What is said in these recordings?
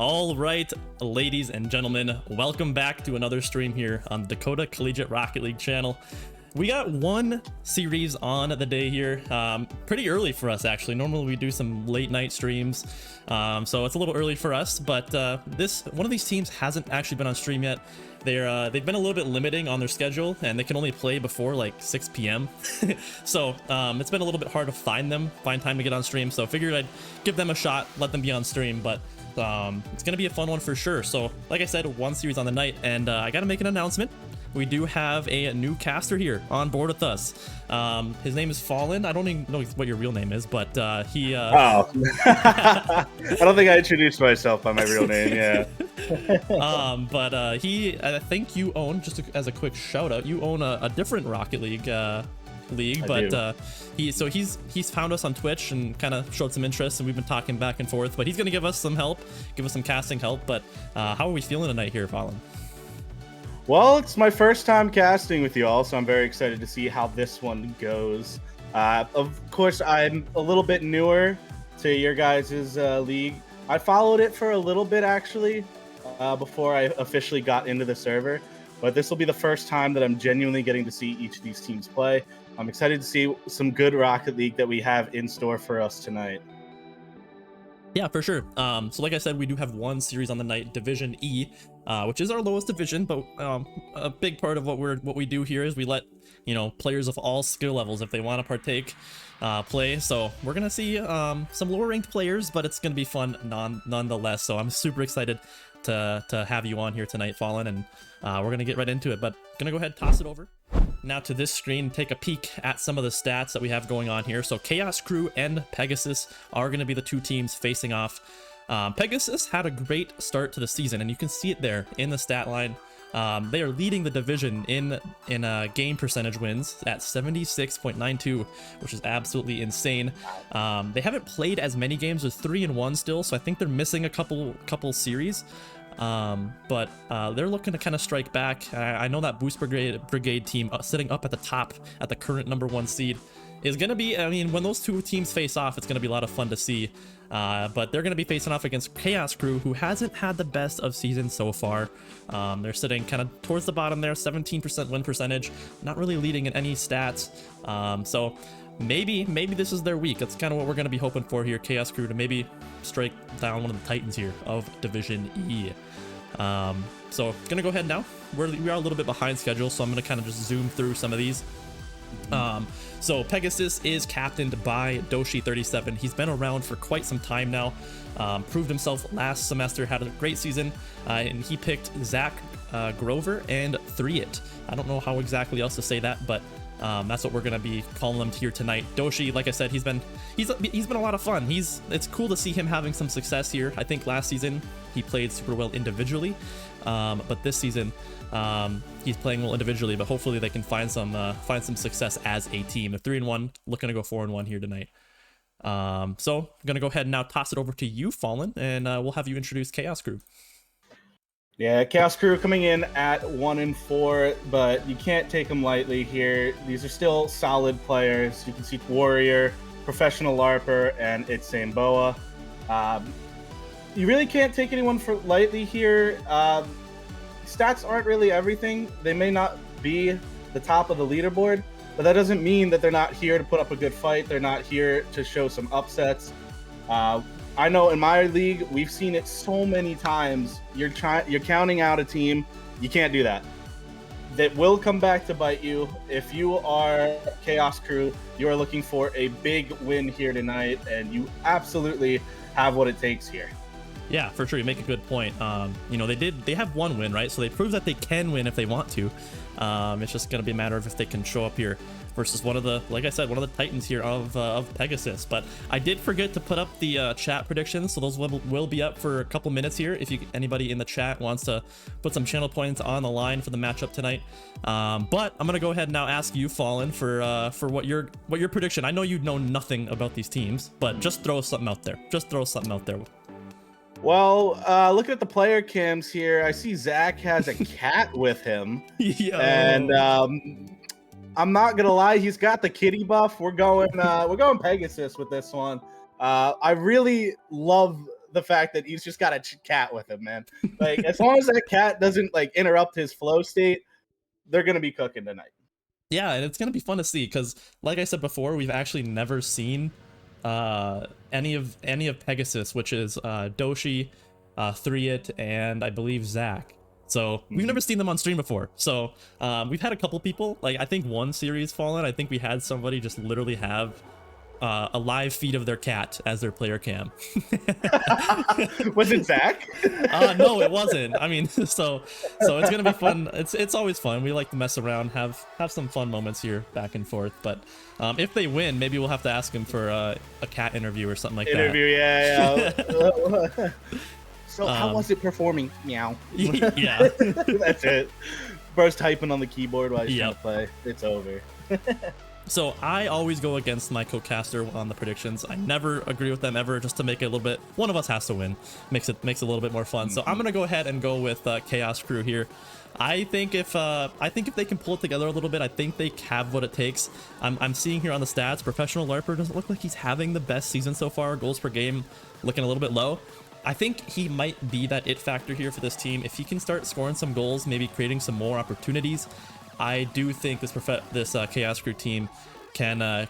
All right, ladies and gentlemen, welcome back to another stream here on the Dakota Collegiate Rocket League channel. We got one series on the day here, pretty early for us actually. Normally we do some late night streams, so it's a little early for us, but one of these teams hasn't actually been on stream yet. They've been a little bit limiting on their schedule, and they can only play before like 6 p.m. So it's been a little bit hard to find time to get on stream, so I figured I'd give them a shot, let them be on stream, but it's gonna be a fun one for sure. So like I said, one series on the night, and I gotta make an announcement. We do have a new caster here on board with us. His name is Fallen. I don't even know what your real name is, but he... Oh. I don't think I introduced myself by my real name, yeah. I think you own, as a quick shout out, you own a different Rocket League he's found us on Twitch and kind of showed some interest, and we've been talking back and forth, but he's going to give us some help, give us some casting help. But how are we feeling tonight here, Fallen? Well, it's my first time casting with you all, so I'm very excited to see how this one goes. Of course, I'm a little bit newer to your guys' league. I followed it for a little bit, actually, before I officially got into the server. But this will be the first time that I'm genuinely getting to see each of these teams play. I'm excited to see some good Rocket League that we have in store for us tonight. Yeah, for sure. So like I said, we do have one series on the night, Division E, which is our lowest division, but a big part of what we do here is we let players of all skill levels, if they want to partake, play. So we're gonna see some lower ranked players, but it's gonna be fun nonetheless. So I'm super excited to have you on here tonight, Fallen, and we're gonna get right into it. But gonna go ahead and toss it over now to this screen, take a peek at some of the stats that we have going on here. So Chaos Krew and Pegasus are going to be the two teams facing off. Pegasus had a great start to the season, and you can see it there in the stat line. They are leading the division in game percentage wins at 76.92, which is absolutely insane. They haven't played as many games, with 3-1 still, so I think they're missing a couple series. But they're looking to kind of strike back. I know that Boost Brigade team sitting up at the top at the current #1 seed is going to be, I mean, when those two teams face off, it's going to be a lot of fun to see. But they're going to be facing off against Chaos Krew, who hasn't had the best of seasons so far. They're sitting kind of towards the bottom there, 17% win percentage, not really leading in any stats. So maybe this is their week. That's kind of what we're going to be hoping for here, Chaos Krew, to maybe strike down one of the titans here of Division E. So gonna go ahead now. We are a little bit behind schedule, so I'm gonna kind of just zoom through some of these. So Pegasus is captained by Doshi37. He's been around for quite some time now. Proved himself last semester, had a great season, and he picked Zach Grover and 3it. I don't know how exactly else to say that, but that's what we're gonna be calling him here tonight. Doshi, like I said, he's been a lot of fun. It's cool to see him having some success here. I think last season he played super well individually, but this season he's playing well individually. But hopefully they can find some success as a team. They're 3-1, looking to go 4-1 here tonight. So I'm gonna go ahead and now toss it over to you, Fallen, and we'll have you introduce Chaos Krew. Yeah, Chaos Krew coming in at 1-4, but you can't take them lightly here. These are still solid players. You can see Warrior, Professional LARPer, and It's Boa. You really can't take anyone for lightly here. Stats aren't really everything. They may not be the top of the leaderboard, but that doesn't mean that they're not here to put up a good fight. They're not here to show some upsets. I know in my league, we've seen it so many times. You're counting out a team. You can't do that. That will come back to bite you. If you are Chaos Krew, you are looking for a big win here tonight, and you absolutely have what it takes here. Yeah, for sure. You make a good point. They have one win, right? So they prove that they can win if they want to. It's just going to be a matter of if they can show up here versus one of the titans here of Pegasus. But I did forget to put up the chat predictions, so those will be up for a couple minutes here if anybody in the chat wants to put some channel points on the line for the matchup tonight. But I'm gonna go ahead and now ask you, Fallen, for what your prediction. I know you know nothing about these teams, but just throw something out there. Well, looking at the player cams here, I see Zach has a cat with him. Yo. And I'm not gonna lie, he's got the kitty buff. We're going Pegasus with this one. I really love the fact that he's just got a cat with him, man. Like, as long as that cat doesn't like interrupt his flow state, they're gonna be cooking tonight. Yeah, and it's gonna be fun to see because, like I said before, we've actually never seen any of Pegasus, which is Doshi, Threat, and I believe Zach. So we've never seen them on stream before. So we've had a couple people, like I think one series Fallen, I think we had somebody just literally have a live feed of their cat as their player cam. Was it Zach? No, it wasn't. I mean, so it's gonna be fun. It's always fun. We like to mess around, have some fun moments here back and forth. But if they win, maybe we'll have to ask them for a cat interview or something like that. Yeah. So how was it performing? Meow. Yeah. That's it. Bro's typing on the keyboard while he's trying to play. It's over. So I always go against my co-caster on the predictions. I never agree with them ever, just to make it a little bit. One of us has to win. Makes it a little bit more fun. So I'm gonna go ahead and go with Chaos Krew here. I think if they can pull it together a little bit, I think they have what it takes. I'm seeing here on the stats, Professional Larper doesn't look like he's having the best season so far. Goals per game looking a little bit low. I think he might be that it factor here for this team. If he can start scoring some goals, maybe creating some more opportunities, I do think this Chaos Krew team can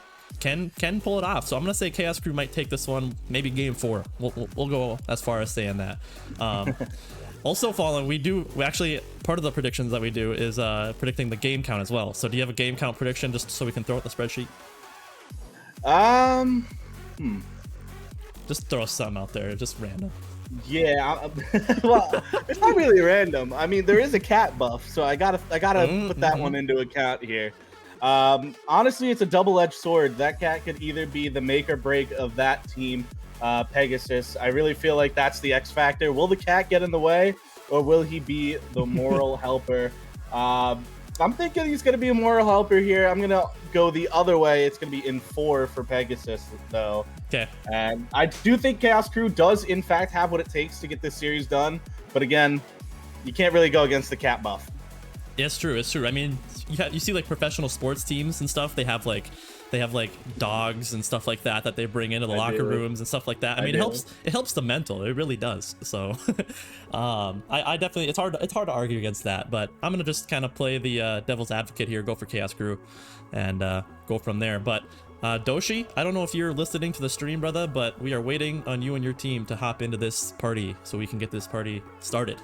pull it off. So I'm gonna say Chaos Krew might take this one, maybe game 4. We'll go as far as saying that. Also, Fallen, we actually, part of the predictions that we do is predicting the game count as well. So do you have a game count prediction just so we can throw it in the spreadsheet? Just throw something out there, just random. Yeah, well, it's not really random. I mean, there is a cat buff, so I gotta put that one into account here. Honestly, it's a double-edged sword. That cat could either be the make or break of that team, Pegasus. I really feel like that's the X factor. Will the cat get in the way, or will he be the moral helper? I'm thinking he's going to be a moral helper here. I'm going to go the other way. It's going to be in 4 for Pegasus, though. Okay. And I do think Chaos Krew does, in fact, have what it takes to get this series done. But again, you can't really go against the cat buff. Yeah, it's true. It's true. I mean, you see like professional sports teams and stuff. They have like dogs and stuff like that they bring into the locker rooms and stuff like that. I mean, it helps the mental. It really does. So I definitely, it's hard to argue against that, but I'm gonna just kind of play the devil's advocate here, go for Chaos Krew and go from there. But Doshi, I don't know if you're listening to the stream, brother, but we are waiting on you and your team to hop into this party so we can get this party started.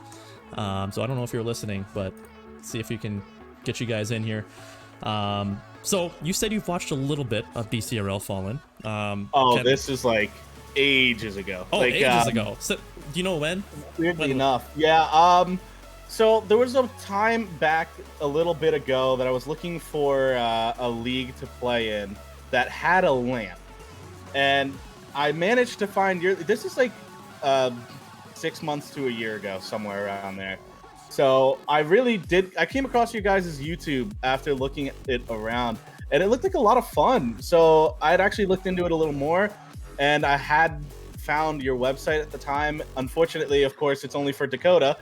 So I don't know if you're listening, but see if we can get you guys in here. So you said you've watched a little bit of Dcrl Fallen. This is like ages ago. Oh, like, ages ago. So do you know when? Weirdly enough, yeah. So there was a time back a little bit ago that I was looking for a league to play in that had a lamp, and I managed to find this is like 6 months to a year ago, somewhere around there. So I came across you guys' YouTube after looking at it around, and it looked like a lot of fun. So I had actually looked into it a little more, and I had found your website at the time. Unfortunately, of course, it's only for Dakota.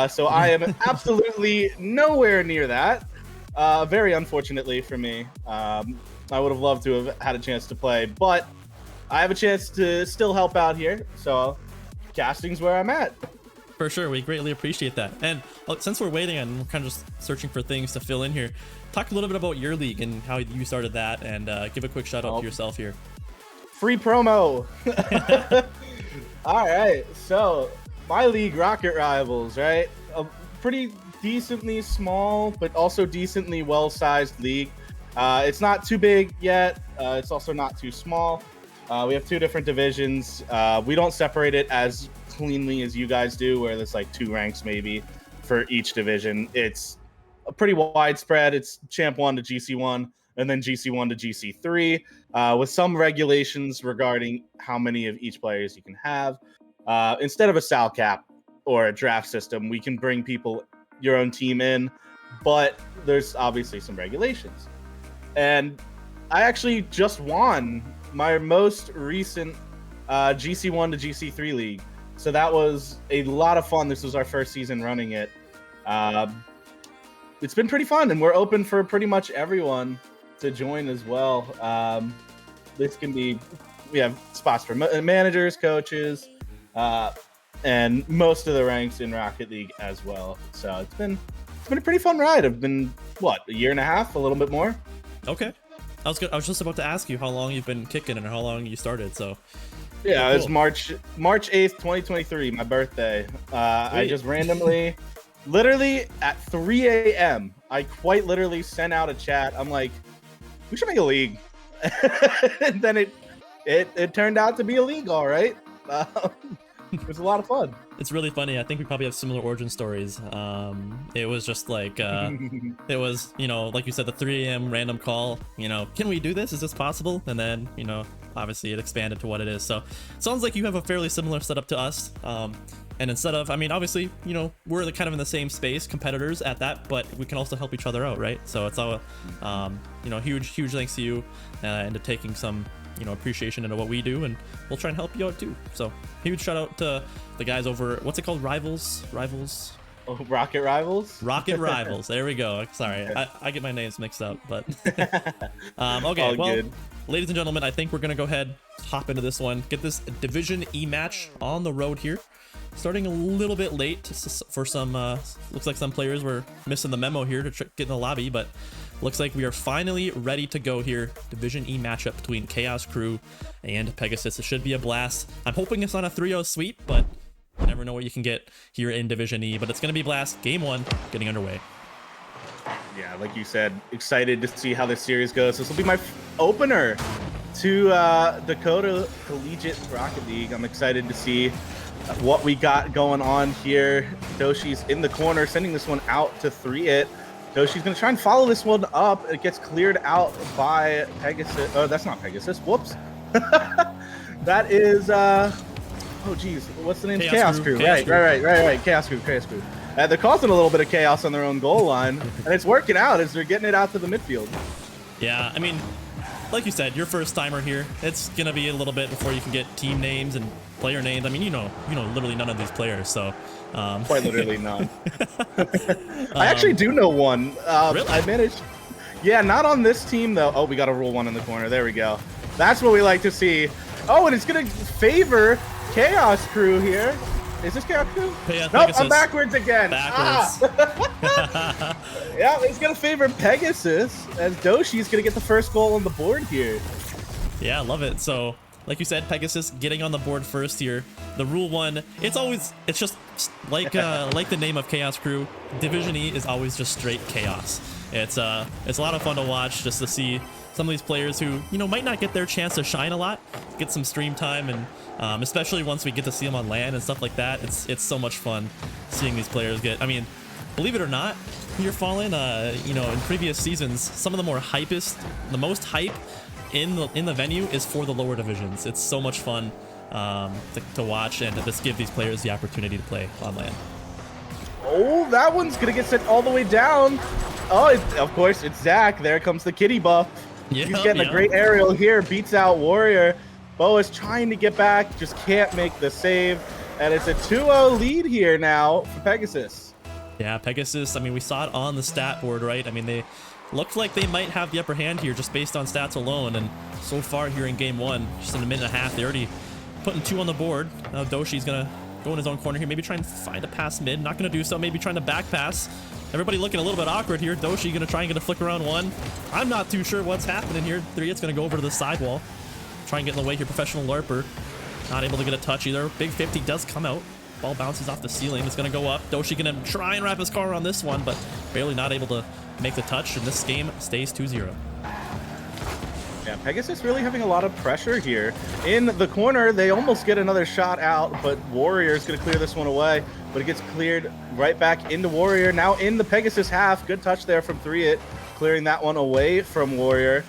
So I am absolutely nowhere near that. Very unfortunately for me. I would have loved to have had a chance to play, but I have a chance to still help out here. So casting's where I'm at. For sure, we greatly appreciate that. And since we're waiting and we're kind of just searching for things to fill in here, talk a little bit about your league and how you started that, and give a quick shout out to yourself here. Free promo. All right, so my league, Rocket Rivals, right? A pretty decently small, but also decently well-sized league. It's not too big yet. It's also not too small. We have 2 different divisions. We don't separate it as cleanly as you guys do, where there's like 2 ranks maybe for each division. It's a pretty widespread. It's Champ 1 to GC 1, and then GC 1 to GC 3, with some regulations regarding how many of each players you can have. Instead of a sal cap or a draft system, we can bring your own team in, but there's obviously some regulations. And I actually just won my most recent GC 1 to GC 3 league. So that was a lot of fun. This was our first season running it. It's been pretty fun, and we're open for pretty much everyone to join as well. This can be, we have spots for managers, coaches, and most of the ranks in Rocket League as well. So it's been a pretty fun ride. I've been a year and a half, a little bit more. Okay, I was just about to ask you how long you've been kicking and how long you started. So yeah, cool. It's March 8th, 2023, my birthday. I just randomly, literally at 3 a.m., I quite literally sent out a chat. I'm like, we should make a league. And then it turned out to be a league, all right. It was a lot of fun. It's really funny. I think we probably have similar origin stories. It was just like, it was, like you said, the 3 a.m. random call, can we do this? Is this possible? And then, obviously it expanded to what it is. So it sounds like you have a fairly similar setup to us. And instead of, obviously, we're kind of in the same space, competitors at that, but we can also help each other out, right? So it's all, huge thanks to you and to taking some, appreciation into what we do, and we'll try and help you out too. So huge shout out to the guys over, what's it called? Rivals? Oh, Rocket Rivals? Rocket Rivals. There we go. Sorry, I get my names mixed up, but okay. All well, good. Ladies and gentlemen, I think we're gonna go ahead, hop into this one, get this Division E match on the road here. Starting a little bit late for some, looks like some players were missing the memo here to get in the lobby, but looks like we are finally ready to go here. Division E matchup between Khaos, Krew, and Pegasus. It should be a blast. I'm hoping it's not a 3-0 sweep, but you never know what you can get here in Division E, but it's going to be a blast. Game 1 getting underway. Yeah, like you said, excited to see how this series goes. This will be my opener to Dakota Collegiate Rocket League. I'm excited to see what we got going on here. Doshi's in the corner, sending this one out to 3-it. Doshi's going to try and follow this one up. It gets cleared out by Pegasus. Oh, that's not Pegasus. Whoops. That is, oh, geez. What's the name? Chaos Krew. Right. Chaos Krew. They're causing a little bit of chaos on their own goal line, and it's working out as they're getting it out to the midfield. Yeah, like you said, your first timer here. It's going to be a little bit before you can get team names and player names. You know literally none of these players, so quite literally none. I actually do know one. Really? I managed. Yeah, not on this team though. Oh, we got a rule 1 in the corner. There we go. That's what we like to see. Oh, and it's gonna favor Chaos Krew here. Is this Chaos Krew? Yeah, nope, Pegasus. I'm backwards again. Backwards. Yeah, it's gonna favor Pegasus as Doshi's gonna get the first goal on the board here. Yeah, I love it. So, like you said, Pegasus getting on the board first here. The rule 1, it's just like like the name of Chaos Krew. Division E is always just straight chaos. It's a lot of fun to watch, just to see some of these players who might not get their chance to shine a lot, get some stream time, and especially once we get to see them on LAN and stuff like that. It's so much fun seeing these players get. Believe it or not, here Fallen, in previous seasons, some of the the most hype in the venue is for the lower divisions. It's so much fun to watch and to just give these players the opportunity to play on LAN. Oh, that one's gonna get sent all the way down. Oh, of course, it's Zach. There comes the kitty buff. He's getting a great aerial here, beats out Warrior. Bo is trying to get back, just can't make the save. And it's a 2-0 lead here now for Pegasus. Yeah, Pegasus, we saw it on the stat board, right? They looked like they might have the upper hand here just based on stats alone. And so far here in game 1, just in a minute and a half, they're already putting 2 on the board. Now Doshi's going to go in his own corner here, maybe try and find a pass mid. Not going to do so, maybe trying to back pass. Everybody looking a little bit awkward here. Doshi going to try and get a flick around 1. I'm not too sure what's happening here. 3-it's going to go over to the sidewall. Try and get in the way here. Professional LARPer. Not able to get a touch either. Big 50 does come out. Ball bounces off the ceiling. It's going to go up. Doshi going to try and wrap his car on this one, but barely not able to make the touch, and this game stays 2-0. Yeah, Pegasus really having a lot of pressure here. In the corner, they almost get another shot out, but Warrior's going to clear this one away, but it gets cleared right back into Warrior. Now in the Pegasus half. Good touch there from 3-it, clearing that one away from Warrior.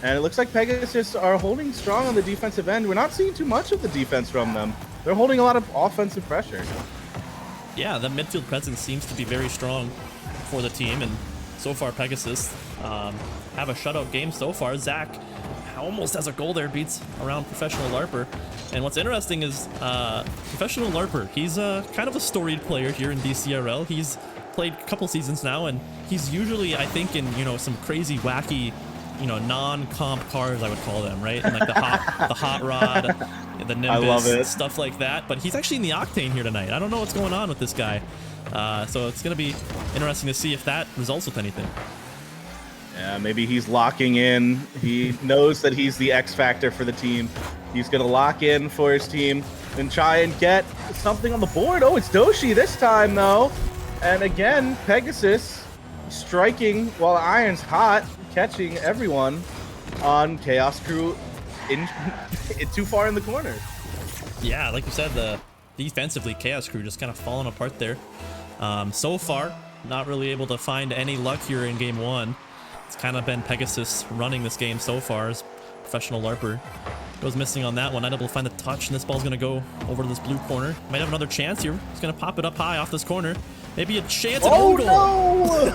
And it looks like Pegasus are holding strong on the defensive end. We're not seeing too much of the defense from them. They're holding a lot of offensive pressure. Yeah, the midfield presence seems to be very strong for the team, and so far Pegasus have a shutout game so far. Zach almost has a goal there, beats around Professional LARPer. And what's interesting is Professional LARPer, he's kind of a storied player here in Dcrl. He's played a couple seasons now, and he's usually, I think, in some crazy wacky non-comp cars, I would call them, right? And like the hot rod, the Nimbus, I love it. stuff like that. But he's actually in the Octane here tonight. I don't know what's going on with this guy. So it's gonna be interesting to see if that results with anything. Yeah, maybe he's locking in. He knows that he's the X factor for the team. He's gonna lock in for his team and try and get something on the board. Oh, it's Doshi this time though. And again, Pegasus striking while Iron's hot, catching everyone on Chaos Krew in too far in the corner. Yeah, like you said, defensively, Chaos Krew just kind of falling apart there. So far, not really able to find any luck here in game one. It's kind of been Pegasus running this game so far as professional LARPer. Goes missing on that one, not able to find the touch, and this ball's going to go over to this blue corner. Might have another chance here. He's going to pop it up high off this corner. Maybe a chance at own goal. No!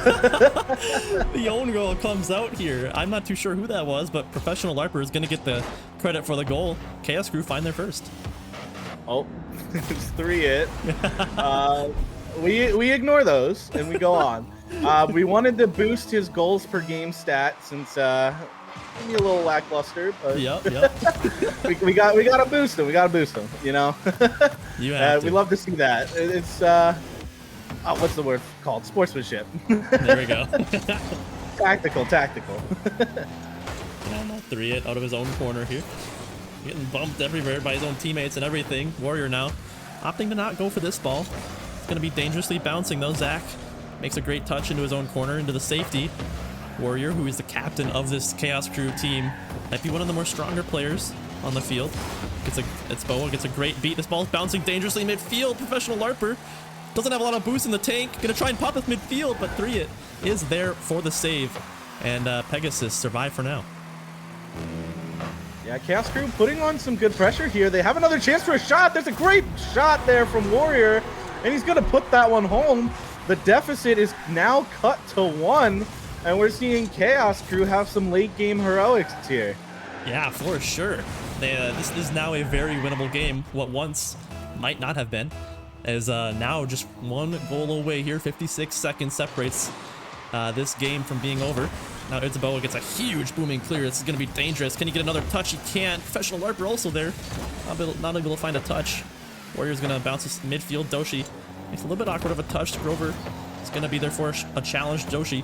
The own goal comes out here. I'm not too sure who that was, but professional LARPer is going to get the credit for the goal. Chaos Krew find their first. Oh, it's 3-it. We ignore those and we go on. We wanted to boost his goals per game stat since maybe a little lackluster, but Yep. we gotta boost him. We gotta boost him. You know. You have to. We love to see that. It's what's the word called? Sportsmanship. There we go. Tactical. And not 3-it out of his own corner here. Getting bumped everywhere by his own teammates and everything. Warrior now opting to not go for this ball. It's going to be dangerously bouncing though. Zach makes a great touch into his own corner, into the safety. Warrior, who is the captain of this Chaos Krew team, might be one of the more stronger players on the field. It's Boa gets a great beat. This ball's bouncing dangerously midfield. Professional LARPer doesn't have a lot of boost in the tank. Gonna try and pop this midfield, but 3-it is there for the save. And Pegasus survive for now. Yeah, Chaos Krew putting on some good pressure here. They have another chance for a shot. There's a great shot there from Warrior, and he's going to put that one home. The deficit is now cut to 1, and we're seeing Chaos Krew have some late game heroics here. Yeah, for sure. This is now a very winnable game. What once might not have been is now just 1 goal away here. 56 seconds separates this game from being over. Now Izaboa gets a huge booming clear. This is going to be dangerous. Can he get another touch? He can't. Professional LARPer also there. Not able to find a touch. Warrior's going to bounce this midfield. Doshi makes a little bit awkward of a touch. Grover is going to be there for a challenge. Doshi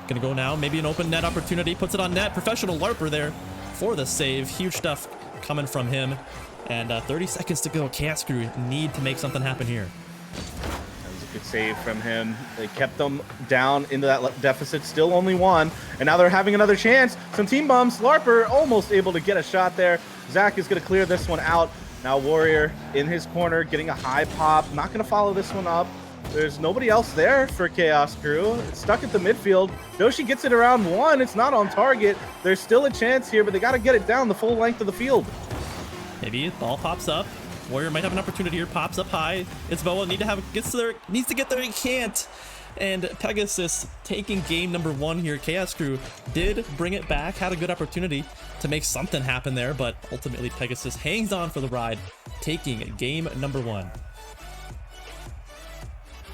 going to go now. Maybe an open net opportunity. Puts it on net. Professional LARPer there for the save. Huge stuff coming from him. And 30 seconds to go. Chaos Krew need to make something happen here. Good save from him. They kept them down into that deficit, still only 1, and now they're having another chance. Some team bumps. LARPer almost able to get a shot there. Zach is going to clear this one out. Now Warrior in his corner getting a high pop. Not going to follow this one up. There's nobody else there for Chaos Krew. It's stuck at the midfield. Doshi gets it around 1. It's not on target. There's still a chance here, but they got to get it down the full length of the field. Maybe ball pops up. Warrior might have an opportunity here. Pops up high. It's Boa needs to get there. He can't. And Pegasus taking game number 1 here. Chaos Krew did bring it back. Had a good opportunity to make something happen there, but ultimately Pegasus hangs on for the ride, taking game number 1.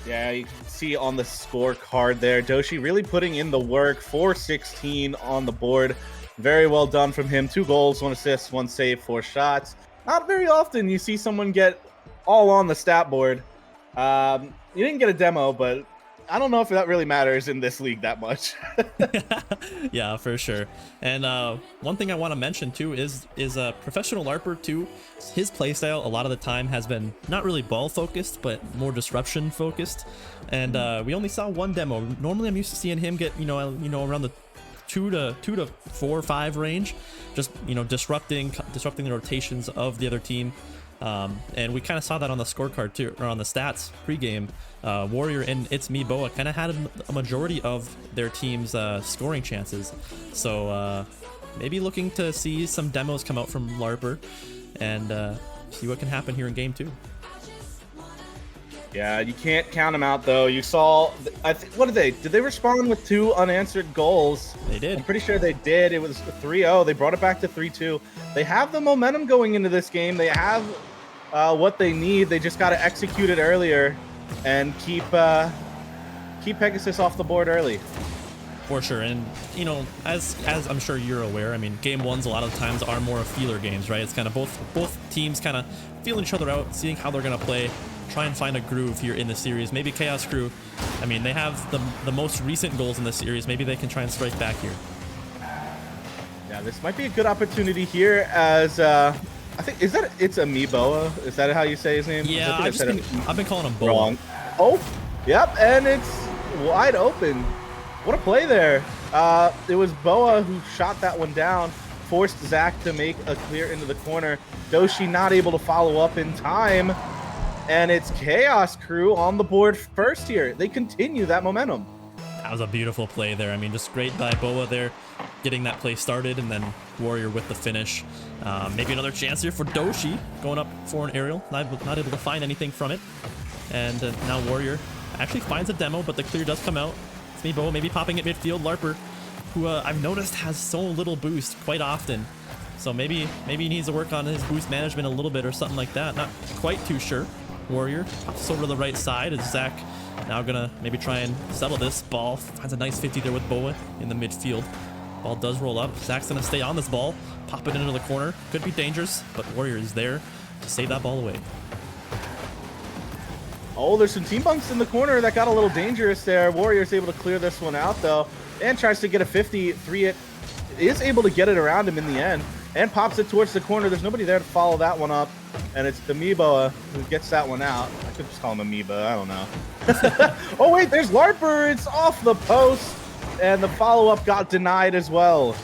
Yeah, you can see on the scorecard there, Doshi really putting in the work. 4-16 on the board. Very well done from him. 2 goals, 1 assist, 1 save, 4 shots. Not very often you see someone get all on the stat board. You didn't get a demo, but I don't know if that really matters in this league that much. Yeah, for sure. And one thing I want to mention too is professional LARPer too. His playstyle a lot of the time has been not really ball focused, but more disruption focused. And we only saw 1 demo. Normally, I'm used to seeing him get around the 2 to 4 or 5 range, just disrupting the rotations of the other team. And we kind of saw that on the scorecard too, or on the stats pregame. Warrior and It's Me Boa kind of had a majority of their team's scoring chances. So maybe looking to see some demos come out from LARPer and see what can happen here in game 2. Yeah, you can't count them out though. You saw, what did they respond with 2 unanswered goals? They did. I'm pretty sure they did. It was 3-0. They brought it back to 3-2. They have the momentum going into this game. They have what they need. They just got to execute it earlier and keep Pegasus off the board early. For sure, and you know, as I'm sure you're aware, I mean, game ones a lot of times are more feeler games, right? It's kind of both teams kind of feeling each other out, seeing how they're gonna play, try and find a groove here in the series. Maybe Chaos Krew, I mean, they have the most recent goals in the series. Maybe they can try and strike back here. Yeah, this might be a good opportunity here as I think it's Amiiboa. Is that how you say his name? Yeah, I've been calling him Boa. Wrong. Oh, yep, and it's wide open. What a play there. It was Boa who shot that one down, forced Zach to make a clear into the corner. Doshi not able to follow up in time, and it's Chaos Krew on the board first here. They continue that momentum. That was a beautiful play there. I mean, just great by Boa there, getting that play started, and then Warrior with the finish. Maybe another chance here for Doshi, going up for an aerial, not able to find anything from it. And now Warrior actually finds a demo, but the clear does come out. It's me, Boa, maybe popping at midfield. Larper, who I've noticed has so little boost quite often. So maybe he needs to work on his boost management a little bit or something like that. Not quite too sure. Warrior pops over to the right side. Is Zach now gonna maybe try and settle this ball? Finds a nice 50 there with Boa in the midfield. Ball does roll up. Zach's gonna stay on this ball, pop it into the corner. Could be dangerous, but Warrior is there to save that ball away. Oh, there's some team bunks in the corner that got a little dangerous there. Warrior's able to clear this one out, though, and tries to get a 53. It is able to get it around him in the end, and pops it towards the corner. There's nobody there to follow that one up, and it's Amiiboa who gets that one out. I could just call him Amoeba. I don't know. Oh, wait, there's Larper. It's off the post, and the follow-up got denied as well.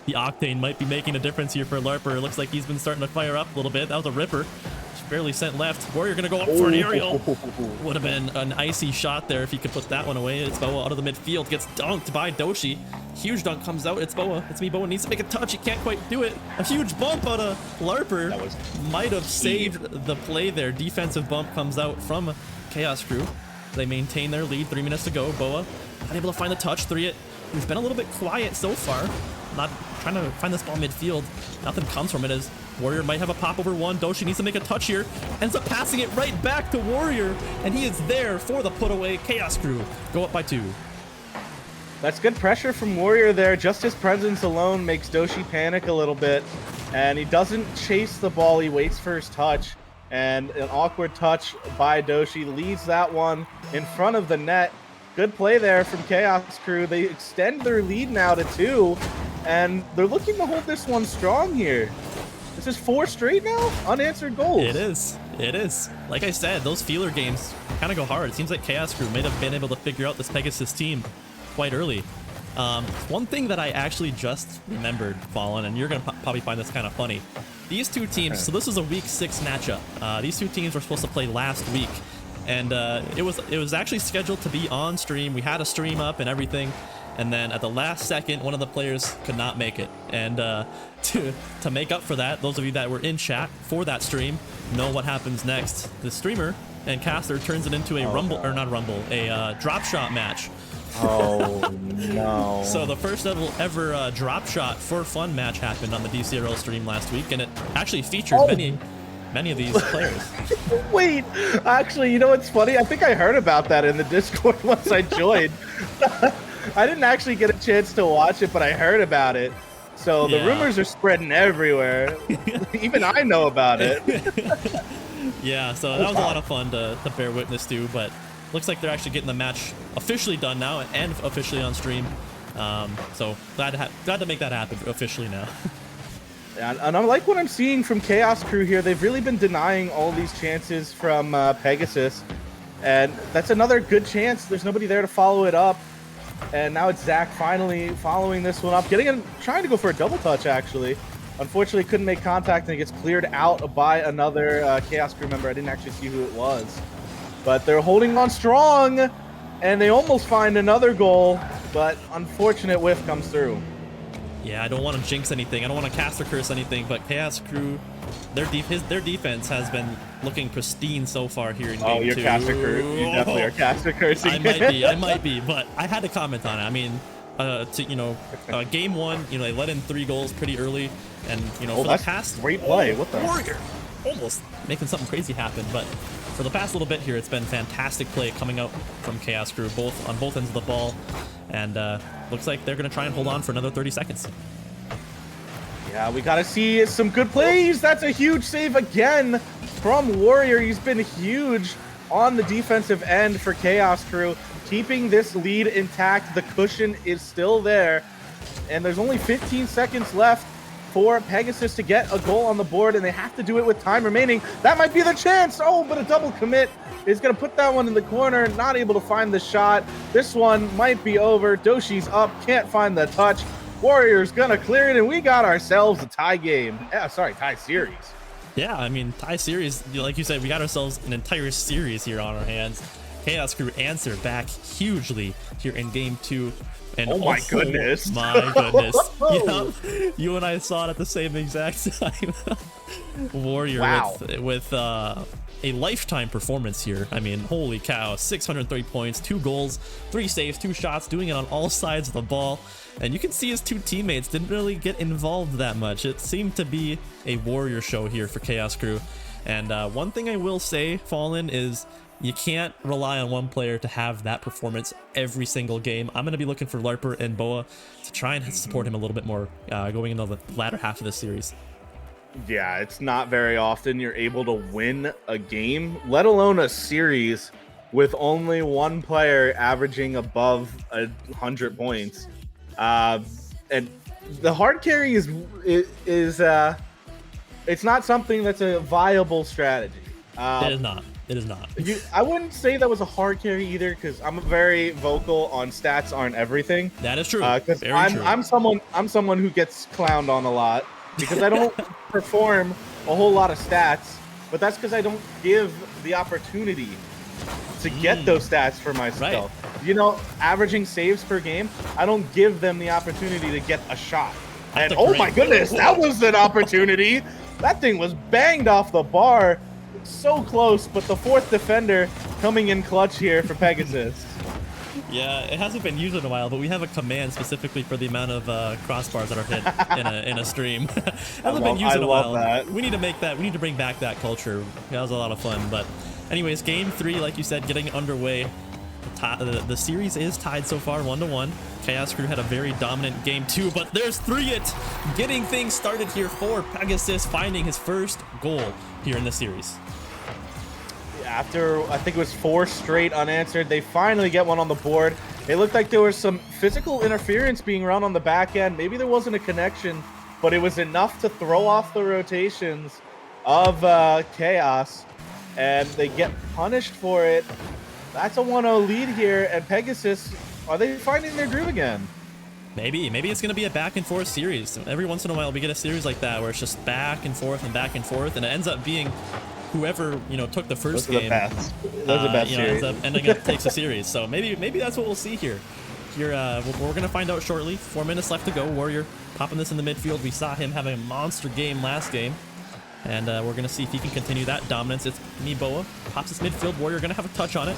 The Octane might be making a difference here for Larper. It looks like he's been starting to fire up a little bit. That was a ripper. Barely sent left. Warrior gonna go up for an aerial. Would have been an icy shot there if he could put that one away. It's Boa out of the midfield. Gets dunked by Doshi. Huge dunk comes out. It's Boa. It's me. Boa needs to make a touch. He can't quite do it. A huge bump out of Larper. That was might have saved the play there. Defensive bump comes out from Chaos Krew. They maintain their lead. 3 minutes to go. Boa not able to find the touch. He's been a little bit quiet so far. Not trying to find this ball midfield. Nothing comes from it as Warrior might have a pop over one. Doshi needs to make a touch here. Ends up passing it right back to Warrior. And he is there for the put away. Chaos Krew go up by 2. That's good pressure from Warrior there. Just his presence alone makes Doshi panic a little bit. And he doesn't chase the ball. He waits for his touch. And an awkward touch by Doshi leads that one in front of the net. Good play there from Chaos Krew. They extend their lead now to 2. And they're looking to hold this one strong here. This is 4 straight now? Unanswered goals. It is. It is. Like I said, those feeler games kind of go hard. It seems like Chaos Krew might have been able to figure out this Pegasus team quite early. One thing that I actually just remembered, Fallen, and you're going to probably find this kind of funny. These two teams, so this was a week 6 matchup. These two teams were supposed to play last week. And it was actually scheduled to be on stream. We had a stream up and everything. And then at the last second, one of the players could not make it. And to make up for that, those of you that were in chat for that stream know what happens next. The streamer and caster turns it into a a drop shot match. Oh, no. So the first ever drop shot for fun match happened on the Dcrl stream last week, and it actually featured many of these players. Wait, actually, you know what's funny? I think I heard about that in the Discord once I joined. I didn't actually get a chance to watch it, but I heard about it. So the rumors are spreading everywhere. Even I know about it. Yeah, so that was a lot of fun to bear witness to, but looks like they're actually getting the match officially done now and officially on stream. So glad to make that happen officially now. And I like what I'm seeing from Chaos Krew here. They've really been denying all these chances from Pegasus. And that's another good chance. There's nobody there to follow it up. And now it's Zach finally following this one up. Trying to go for a double touch, actually. Unfortunately, couldn't make contact, and it gets cleared out by another Chaos Krew member. I didn't actually see who it was. But they're holding on strong, and they almost find another goal. But unfortunate whiff comes through. Yeah, I don't want to jinx anything. I don't want to caster curse anything, but Chaos Krew, their defense has been looking pristine so far here in game 2. Oh, you're caster curse. You definitely are caster cursing. I might be, but I had to comment on it. I mean, game 1, they let in 3 goals pretty early, and for the past great play. What the Warrior almost making something crazy happen. But for the past little bit here, it's been fantastic play coming out from Chaos Krew, both on both ends of the ball. And looks like they're going to try and hold on for another 30 seconds. Yeah, we got to see some good plays. That's a huge save again from Warrior. He's been huge on the defensive end for Chaos Krew, keeping this lead intact. The cushion is still there, and there's only 15 seconds left for Pegasus to get a goal on the board, and they have to do it with time remaining. That might be the chance. Oh, but a double commit is going to put that one in the corner, not able to find the shot. This one might be over. Doshi's up, can't find the touch. Warriors gonna clear it, and we got ourselves a tie game. Sorry, tie series. Yeah, I mean, tie series, like you said, we got ourselves an entire series here on our hands. Chaos Krew answered back hugely here in game 2. And oh my goodness. My goodness. Yeah, you and I saw it at the same exact time. Warrior wow. with a lifetime performance here. I mean, holy cow, 630 points, 2 goals, 3 saves, 2 shots, doing it on all sides of the ball. And you can see his 2 teammates didn't really get involved that much. It seemed to be a Warrior show here for Chaos Krew. And one thing I will say, Fallen, is you can't rely on one player to have that performance every single game. I'm going to be looking for Larper and Boa to try and support him a little bit more going into the latter half of this series. Yeah, it's not very often you're able to win a game, let alone a series, with only one player averaging above 100 points. And the hard carry is it's not something that's a viable strategy. It is not. It is not. I wouldn't say that was a hard carry either, because I'm very vocal on stats aren't everything. That is true. Because I'm someone who gets clowned on a lot because I don't perform a whole lot of stats, but that's because I don't give the opportunity to get those stats for myself. Right. You know, averaging saves per game, I don't give them the opportunity to get a shot. And oh my goodness, that was an opportunity. That thing was banged off the bar. So close, but the 4th defender coming in clutch here for Pegasus. Yeah, it hasn't been used in a while, but we have a command specifically for the amount of crossbars that are hit in a stream. Hasn't been used in a while. That. We need to make that. We need to bring back that culture. That was a lot of fun. But anyways, game 3, like you said, getting underway. The series is tied so far, 1-1. Chaos Krew had a very dominant game 2, but there's 3-it getting things started here for Pegasus, finding his first goal here in the series. After, I think it was 4 straight unanswered, they finally get one on the board. It looked like there was some physical interference being run on the back end. Maybe there wasn't a connection, but it was enough to throw off the rotations of Chaos, and they get punished for it. That's a 1-0 lead here, and Pegasus, are they finding their groove again? Maybe it's going to be a back and forth series. Every once in a while we get a series like that where it's just back and forth, and it ends up being whoever, you know, took the first game. Those are the best you know, series. ends up ending up takes a series. So maybe that's what we'll see here. Here we're going to find out shortly. 4 minutes left to go. Warrior popping this in the midfield. We saw him having a monster game last game. And we're going to see if he can continue that dominance. It's Boa. Pops this midfield. Warrior going to have a touch on it.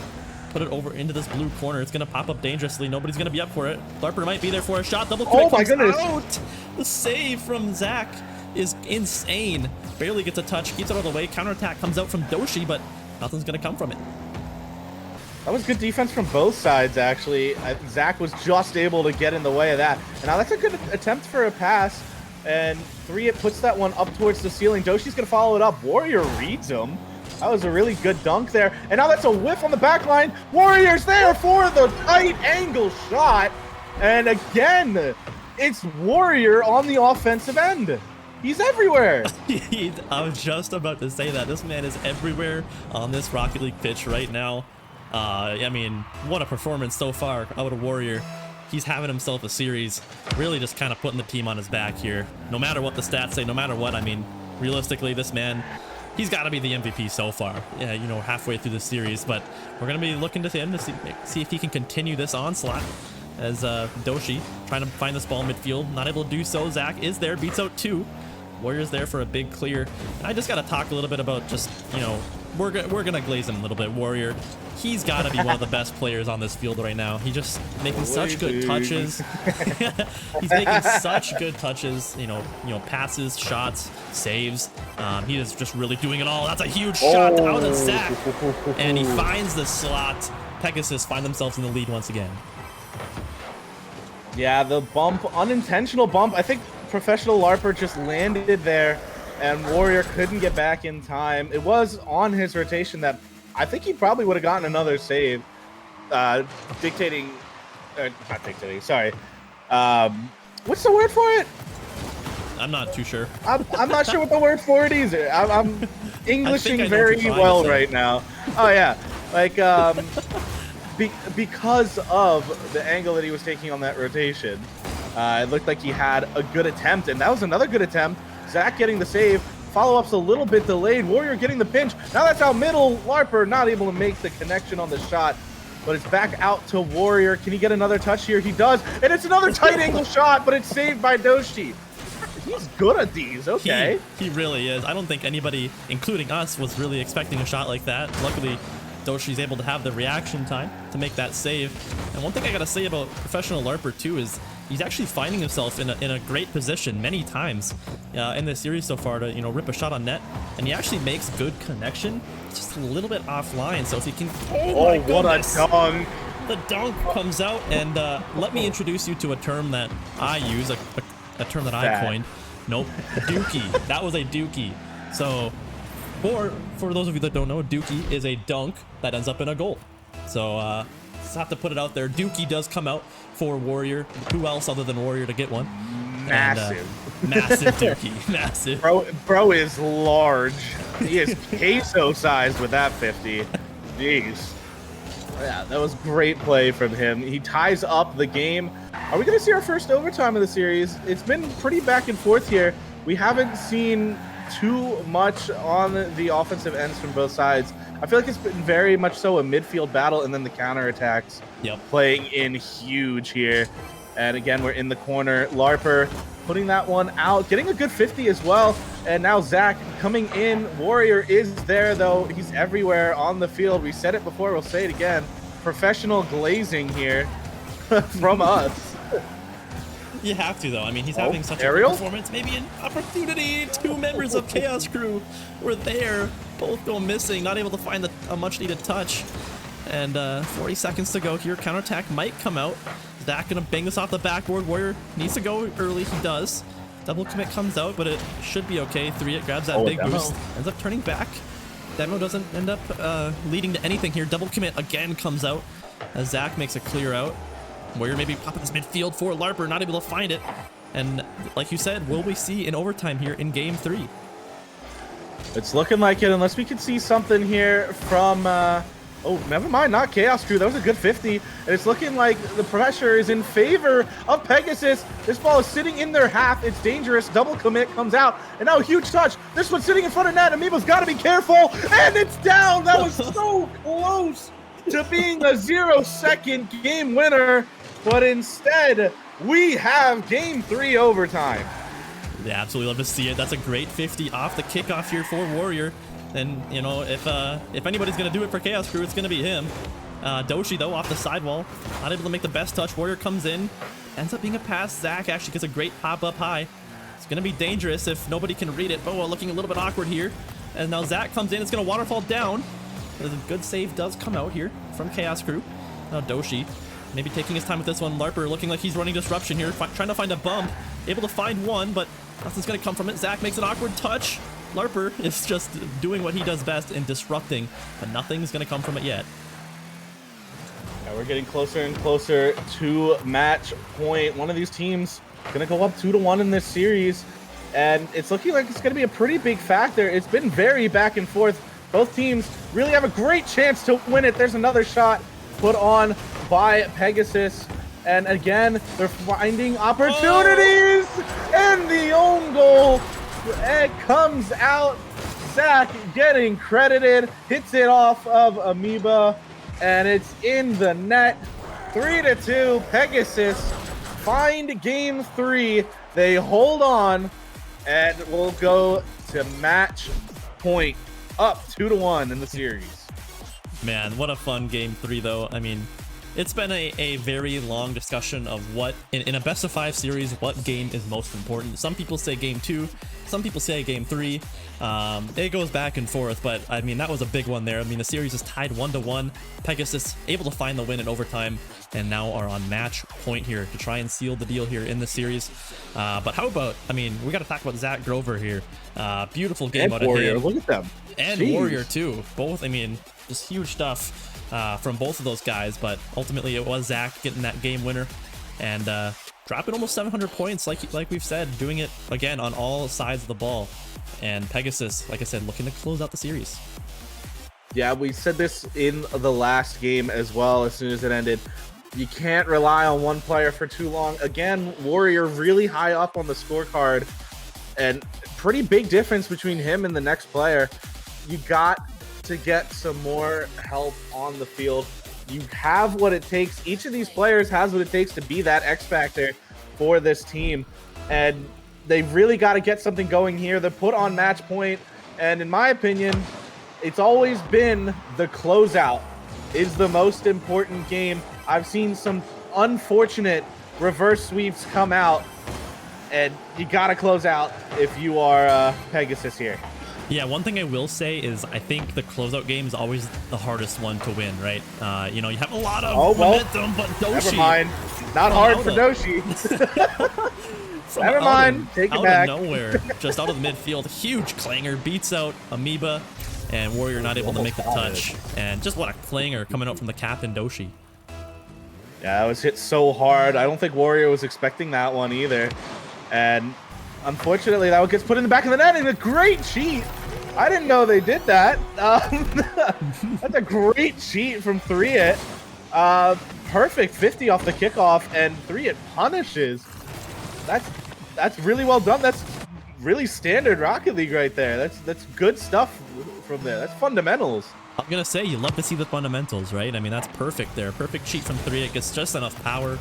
Put it over into this blue corner. It's going to pop up dangerously. Nobody's going to be up for it. Larper might be there for a shot. Double quick. Oh my goodness. Out. The save from Zach is insane. Barely gets a touch. Keeps it out of the way. Counterattack comes out from Doshi, but nothing's going to come from it. That was good defense from both sides, actually. Zach was just able to get in the way of that. And now that's a good attempt for a pass. And 3-it puts that one up towards the ceiling. Doshi's going to follow it up. Warrior reads him. That was a really good dunk there. And now that's a whiff on the back line. Warrior's there for the tight angle shot. And again, it's Warrior on the offensive end. He's everywhere. I was just about to say that. This man is everywhere on this Rocket League pitch right now. I mean, what a performance so far out of Warrior. He's having himself a series, really just kind of putting the team on his back here. No matter what the stats say, no matter what, I mean, realistically, this man, he's got to be the MVP so far. Yeah, you know, halfway through the series, but we're going to be looking to him to see if he can continue this onslaught as Doshi trying to find this ball in midfield. Not able to do so. Zach is there, beats out 2. Warriors there for a big clear. And I just got to talk a little bit about just, you know, we're gonna glaze him a little bit. Warrior, he's got to be one of the best players on this field right now. He just making such good touches. He's making such good touches. You know, passes, shots, saves. He is just really doing it all. That's a huge shot out of Zach, and he finds the slot. Pegasus find themselves in the lead once again. Yeah, the bump, unintentional bump. I think Professional LARPer just landed there, and Warrior couldn't get back in time. It was on his rotation that I think he probably would have gotten another save, not dictating, sorry. What's the word for it? I'm not too sure. I'm not sure what the word for it is. I'm Englishing very well right now. Oh, yeah. Like, because of the angle that he was taking on that rotation, it looked like he had a good attempt, and that was another good attempt. Zach getting the save. Follow-up's a little bit delayed. Warrior getting the pinch. Now that's out middle. LARPer not able to make the connection on the shot, but it's back out to Warrior. Can he get another touch here? He does, and it's another tight angle shot, but it's saved by Doshi. He's good at these, okay. He really is. I don't think anybody, including us, was really expecting a shot like that. Luckily, Doshi's able to have the reaction time to make that save. And one thing I gotta say about Professional LARPer too is he's actually finding himself in a great position many times in this series so far to rip a shot on net, and he actually makes good connection, just a little bit offline. So if he can, oh my goodness, what a dunk! The dunk comes out, and let me introduce you to a term that I use, a term that I coined. Nope, dookie. That was a dookie. So for those of you that don't know, dookie is a dunk that ends up in a goal. So just have to put it out there. Dookie does come out for Warrior. Who else other than Warrior to get one? Massive. And, massive dookie. Massive. Bro is large. He is queso sized with that 50. Jeez. Yeah, that was great play from him. He ties up the game. Are we going to see our first overtime of the series? It's been pretty back and forth here. We haven't seen too much on the offensive ends from both sides. I feel like it's been very much so a midfield battle, and then the counterattacks playing in huge here. And again, we're in the corner. LARPer putting that one out, getting a good 50 as well. And now Zach coming in. Warrior is there, though. He's everywhere on the field. We said it before, we'll say it again. Professional glazing here from us. You have to, though. I mean, he's having such a good performance. Maybe an opportunity. Two members of Chaos Crew were there. Both go missing. Not able to find a much-needed touch. And 40 seconds to go here. Counterattack might come out. Zach gonna bang this off the backboard. Warrior needs to go early. He does. Double commit comes out, but it should be okay. 3-it grabs that big boost. Ends up turning back. Demo doesn't end up leading to anything here. Double commit again comes out as Zach makes a clear out. Warrior maybe popping this midfield for LARPer, not able to find it. And like you said, will we see an overtime here in game 3? It's looking like it, unless we can see something here from... oh, never mind, not Chaos Crew. That was a good 50. And it's looking like the pressure is in favor of Pegasus. This ball is sitting in their half. It's dangerous. Double commit comes out. And now a huge touch. This one's sitting in front of net. Amiibo's got to be careful. And it's down. That was so close to being a 0-second game winner. But instead, we have game 3 overtime. Yeah, absolutely love to see it. That's a great 50 off the kickoff here for Warrior. And, if anybody's going to do it for Chaos Crew, it's going to be him. Doshi, though, off the sidewall. Not able to make the best touch. Warrior comes in. Ends up being a pass. Zach actually gets a great pop up high. It's going to be dangerous if nobody can read it. Oh, looking a little bit awkward here. And now Zach comes in. It's going to waterfall down. A good save does come out here from Chaos Crew. Now Doshi maybe taking his time with this one. LARPer looking like he's running disruption here. Trying to find a bump. Able to find one, but nothing's going to come from it. Zach makes an awkward touch. LARPer is just doing what he does best in disrupting, but nothing's going to come from it yet. Yeah, we're getting closer and closer to match point. One of these teams going to go up 2-1 in this series, and it's looking like it's going to be a pretty big factor. It's been very back and forth. Both teams really have a great chance to win it. There's another shot put on by Pegasus, and again, they're finding opportunities, and the own goal. It comes out. Zach getting credited, hits it off of Amoeba, and it's in the net. 3-2. Pegasus find game 3. They hold on, and we'll go to match point. up 2-1 in the series. Man, what a fun game 3 though. I mean, it's been a very long discussion of what, in a best of 5 series, what game is most important. Some people say game 2, some people say game 3. It goes back and forth, but I mean, that was a big one there. I mean, the series is tied 1-1. Pegasus able to find the win in overtime, and now are on match point here to try and seal the deal here in the series. But how about, I mean, we got to talk about Zach Grover here. Beautiful game out of him. Look at them. And Jeez. Warrior too. Both, I mean, just huge stuff from both of those guys, but ultimately it was Zach getting that game winner and dropping almost 700 points, like we've said, doing it again on all sides of the ball. And Pegasus, like I said, looking to close out the series. Yeah, we said this in the last game as well. As soon as it ended, you can't rely on one player for too long. Again, Warrior really high up on the scorecard, and pretty big difference between him and the next player. You got to get some more help on the field. You have what it takes. Each of these players has what it takes to be that X factor for this team, and they really got to get something going here. They're put on match point, and in my opinion, it's always been the closeout is the most important game. I've seen some unfortunate reverse sweeps come out, and you got to close out if you are Pegasus here. Yeah, one thing I will say is I think the closeout game is always the hardest one to win, right? You know, you have a lot of momentum, but Doshi... Never mind. Not hard for Doshi. Never mind. Take it back. Out of nowhere, just out of the midfield, huge clanger, beats out Amoeba, and Warrior not able to make the touch. And just what a clanger coming out from the captain, Doshi. Yeah, it was hit so hard. I don't think Warrior was expecting that one either. And unfortunately, that one gets put in the back of the net, and a great cheat. I didn't know they did that. That's a great cheat from 3-It. Perfect 50 off the kickoff, and 3-It punishes. That's really well done. That's really standard Rocket League right there. That's good stuff from there. That's fundamentals. I'm gonna say, you love to see the fundamentals, right? I mean, that's perfect there. Perfect cheat from 3-It. Gets just enough power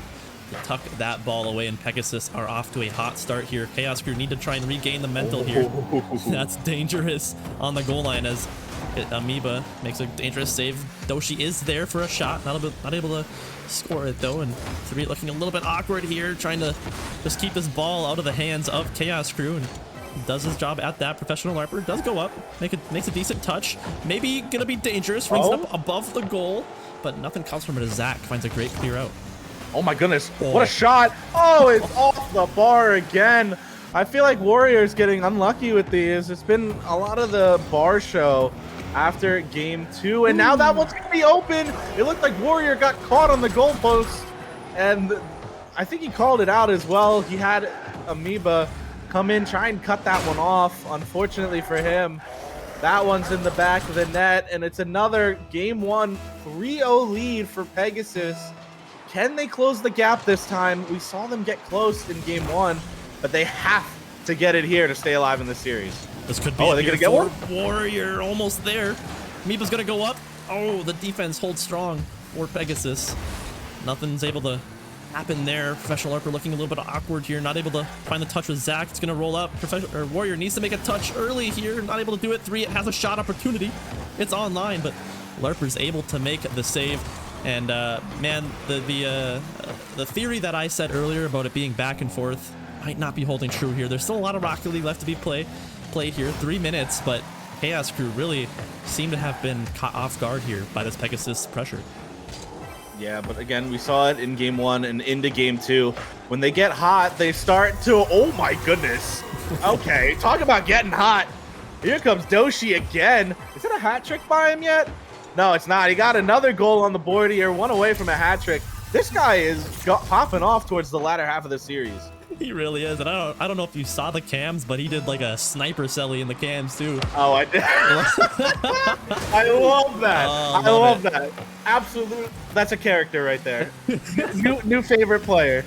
to tuck that ball away, and Pegasus are off to a hot start here. Chaos Crew need to try and regain the mental here. That's dangerous on the goal line as Amoeba makes a dangerous save. Doshi is there for a shot, not able to score it though, and 3-It looking a little bit awkward here, trying to just keep this ball out of the hands of Chaos Crew, and does his job at that. Professional LARPer does go up, makes a decent touch, maybe gonna be dangerous, rings it up above the goal, but nothing comes from it as Zach finds a great clear out. Oh my goodness, what a shot. Oh, it's off the bar again. I feel like Warrior's getting unlucky with these. It's been a lot of the bar show after game 2, and now that one's gonna be open. It looked like Warrior got caught on the goalpost, and I think he called it out as well. He had Amoeba come in, try and cut that one off. Unfortunately for him, that one's in the back of the net, and it's another game 1 3-0 lead for Pegasus. Can they close the gap this time? We saw them get close in game 1, but they have to get it here to stay alive in the series. This could be are they gonna get one? Warrior almost there. Amoeba's gonna go up. Oh, the defense holds strong for Pegasus. Nothing's able to happen there. Professional LARPer looking a little bit awkward here, not able to find the touch with Zach. It's gonna roll up. Warrior needs to make a touch early here, not able to do it. 3-It has a shot opportunity. It's online, but LARPer's able to make the save. And man, the theory that I said earlier about it being back and forth might not be holding true here. There's still a lot of Rocket League left to be played here. 3 minutes, but Chaos Crew really seem to have been caught off guard here by this Pegasus pressure. Yeah, but again, we saw it in game 1 and into game 2. When they get hot, they start to, oh my goodness. Okay, talk about getting hot. Here comes Doshi again. Is it a hat trick by him yet? No, it's not. He got another goal on the board here, one away from a hat trick. This guy is popping off towards the latter half of the series. He really is, and I don't know if you saw the cams, but he did like a sniper celly in the cams too. Oh, I did. I love that. I love that. Absolute. That's a character right there. new favorite player.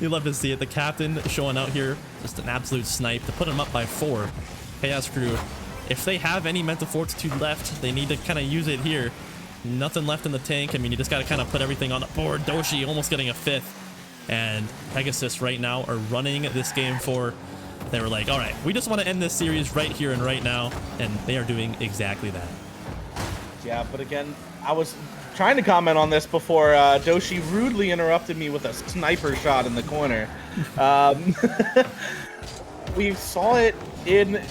You love to see it. The captain showing out here, just an absolute snipe to put him up by 4. Chaos Crew, if they have any mental fortitude left, they need to kind of use it here. Nothing left in the tank. I mean, you just got to kind of put everything on the board. Doshi almost getting a 5th. And Pegasus right now are running this game for They were like, all right, we just want to end this series right here and right now, and they are doing exactly that. Yeah, but again, I was trying to comment on this before Doshi rudely interrupted me with a sniper shot in the corner. We saw it in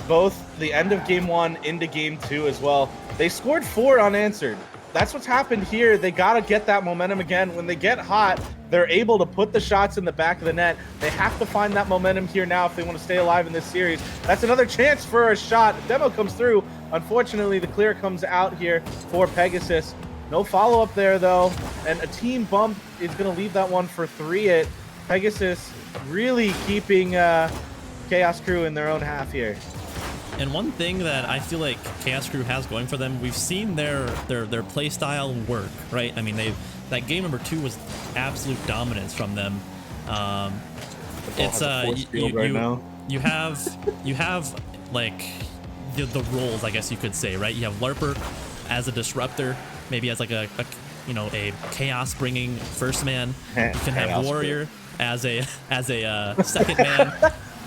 both the end of game 1 into game 2 as well. They scored 4 unanswered. That's what's happened here. They got to get that momentum again. When they get hot, they're able to put the shots in the back of the net. They have to find that momentum here now if they want to stay alive in this series. That's another chance for a shot. Demo comes through. Unfortunately, the clear comes out here for Pegasus. No follow-up there, though. And a team bump is going to leave that one for 3-it. Pegasus really keeping Chaos Krew in their own half here. And one thing that I feel like Chaos Krew has going for them, we've seen their play style work, right? I mean, that game number 2 was absolute dominance from them. It's you have like the roles, I guess you could say, right? You have Larper as a disruptor, maybe as like a chaos bringing first man. You can have Warrior as a second man.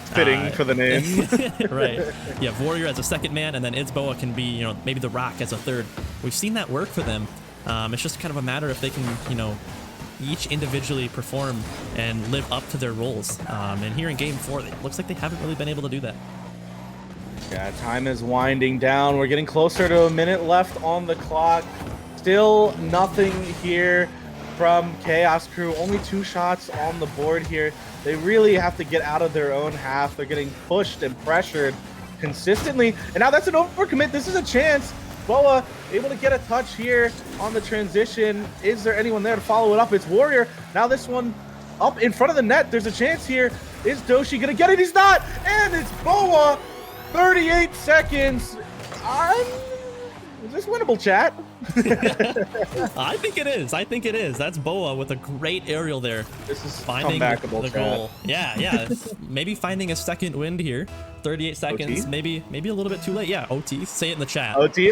Fitting for the name. Right. You have Warrior as a second man, and then Itzboa can be, maybe the Rock as a third. We've seen that work for them. It's just kind of a matter if they can, each individually perform and live up to their roles. And here in game 4, it looks like they haven't really been able to do that. Yeah, time is winding down. We're getting closer to a minute left on the clock. Still nothing here from Chaos Krew. Only 2 shots on the board here. They really have to get out of their own half. They're getting pushed and pressured consistently. And now that's an overcommit. This is a chance. Boa able to get a touch here on the transition. Is there anyone there to follow it up? It's Warrior. Now this one up in front of the net. There's a chance here. Is Doshi going to get it? He's not. And it's Boa. 38 seconds. Is this winnable, chat? I think it is. I think it is. That's Boa with a great aerial there. This is finding comebackable, the goal. Yeah. Maybe finding a second wind here. 38 seconds. OT? Maybe a little bit too late. Yeah, OT. Say it in the chat. OT.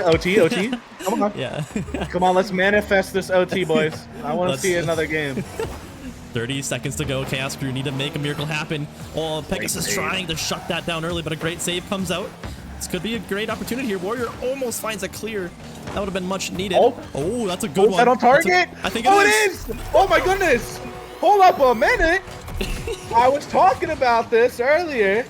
Come on. Yeah. Come on, let's manifest this OT, boys. I want to see another game. 30 seconds to go. Chaos Krew need to make a miracle happen. Oh, Pegasus trying to shut that down early, but a great save comes out. This could be a great opportunity here. Warrior almost finds a clear. That would have been much needed. Oh, that's a good one. That on target? I think it is. Oh my goodness. Hold up a minute. I was talking about this earlier,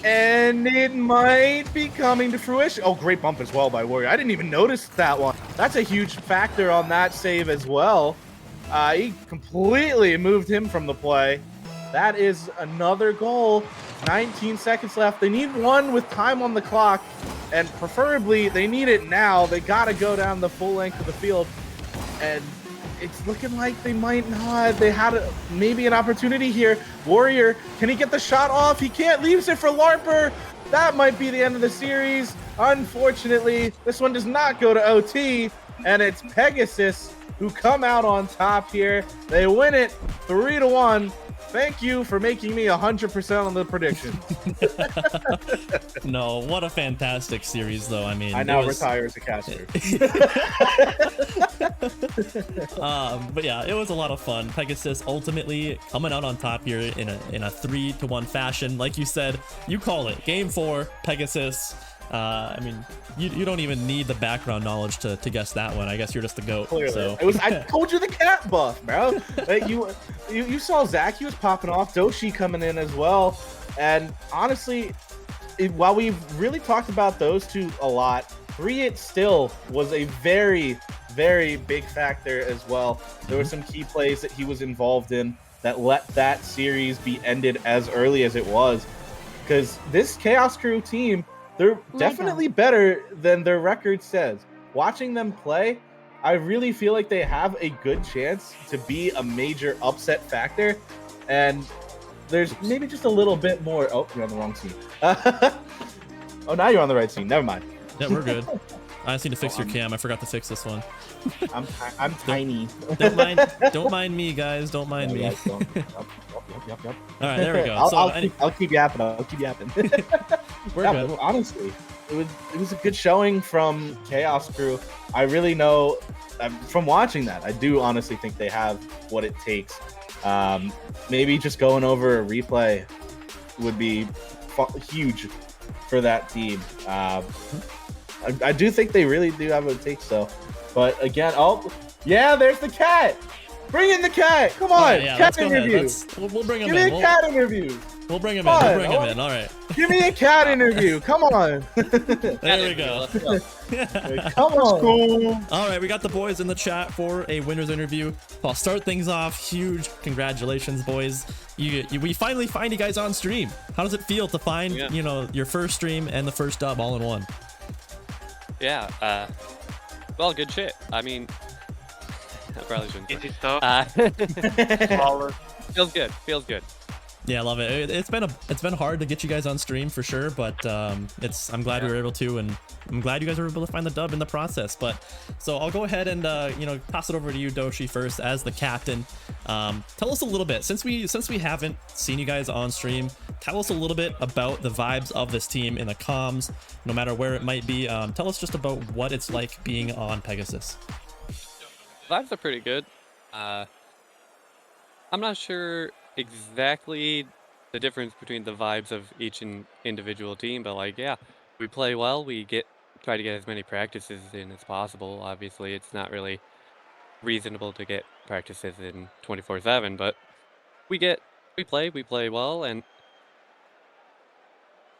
and it might be coming to fruition. Oh, great bump as well by Warrior. I didn't even notice that one. That's a huge factor on that save as well. He completely moved him from the play. That is another goal. 19 seconds left. They need one with time on the clock, and preferably they need it now. They got to go down the full length of the field, and it's looking like they might not. They had maybe an opportunity here. Warrior, can he get the shot off? He can't. Leaves it for Larper. That might be the end of the series. Unfortunately, this one does not go to OT, and it's Pegasus who come out on top here. They win it 3-1. Thank you for making me 100% on the prediction. No, what a fantastic series, though. I mean, I now retire as a caster. But yeah, it was a lot of fun. Pegasus ultimately coming out on top here in a 3-1 fashion. Like you said, you call it Game 4, Pegasus. I mean, you don't even need the background knowledge to guess that one. I guess you're just the GOAT. Clearly. So. I told you the cat buff, bro. You saw Zach, he was popping off. Doshi coming in as well. And honestly, while we've really talked about those two a lot, 3-it still was a very, very big factor as well. There were some key plays that he was involved in that let that series be ended as early as it was. Because this Chaos Krew team, they're definitely better than their record says. Watching them play, I really feel like they have a good chance to be a major upset factor. And there's maybe just a little bit more. Oh, you're on the wrong scene. Oh, now you're on the right scene. Never mind. Yeah, we're good. I just need to fix your cam. I forgot to fix this one. I'm tiny. Don't mind me, guys. Don't mind me. Yep. All right, there we go. I'll keep yapping. We're good. Well, honestly, it was a good showing from Chaos Krew. I really know from watching that, I do honestly think they have what it takes. Maybe just going over a replay would be huge for that team. I do think they really do have what it takes, though. But again, oh yeah, there's the cat. Bring in the cat. Come on, right, yeah, cat interview. We'll bring him Give in. me a cat interview. We'll bring him Come in. on, We'll bring him in. All right. Give me a cat interview. Come on. There we go. Come on. Cool. All right, we got the boys in the chat for a winner's interview. I'll start things off. Huge congratulations, boys. We finally find you guys on stream. How does it feel to find, you know, your first stream and the first dub all in one? Yeah, well, good shit. I mean, I probably shouldn't. Easy stuff. Feels good. Feels good. Yeah, I love it. It's been hard to get you guys on stream for sure, but I'm glad we were able to, and I'm glad you guys were able to find the dub in the process. But so I'll go ahead and you know, toss it over to you, Doshi, first as the captain. Tell us a little bit, since we haven't seen you guys on stream, tell us a little bit about the vibes of this team in the comms, no matter where it might be. Tell us just about what it's like being on Pegasus. Vibes are pretty good. I'm not sure exactly the difference between the vibes of each individual team, but like, yeah, we play well. We try to get as many practices in as possible. Obviously, it's not really reasonable to get practices in 24/7, but we play well, and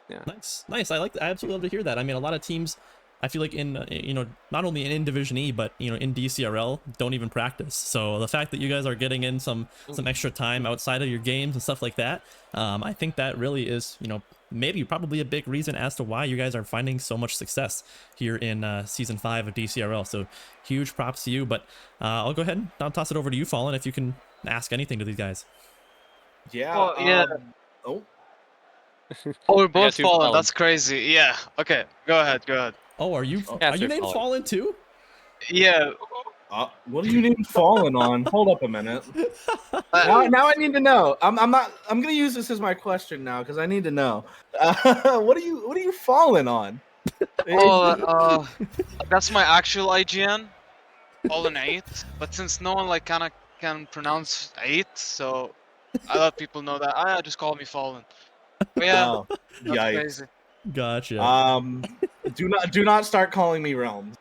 yeah. Nice. I absolutely love to hear that. I mean, a lot of teams, I feel like in you know, not only in Division E, but you know, in DCRL, don't even practice. So the fact that you guys are getting in some extra time outside of your games and stuff like that, I think that really is, you know, maybe probably a big reason as to why you guys are finding so much success here in season 5 of DCRL. So huge props to you. But I'll go ahead and I'll toss it over to you, Fallen, if you can ask anything to these guys. Yeah. Oh, yeah. Oh. Oh, we're both two fallen. Fallen. That's crazy. Yeah. Okay. Go ahead. Oh, are you Cats are named Fallen. Fallen too? Yeah. What are you name falling on? Hold up a minute. Now I need to know. I'm gonna use this as my question now because I need to know. What are you falling on? Oh, that's my actual IGN. Fallen 8. But since no one like kind of can pronounce 8, so I let people know that. Just call me Fallen. But yeah, Oh, that's yikes. crazy. Gotcha. Do not start calling me Realms.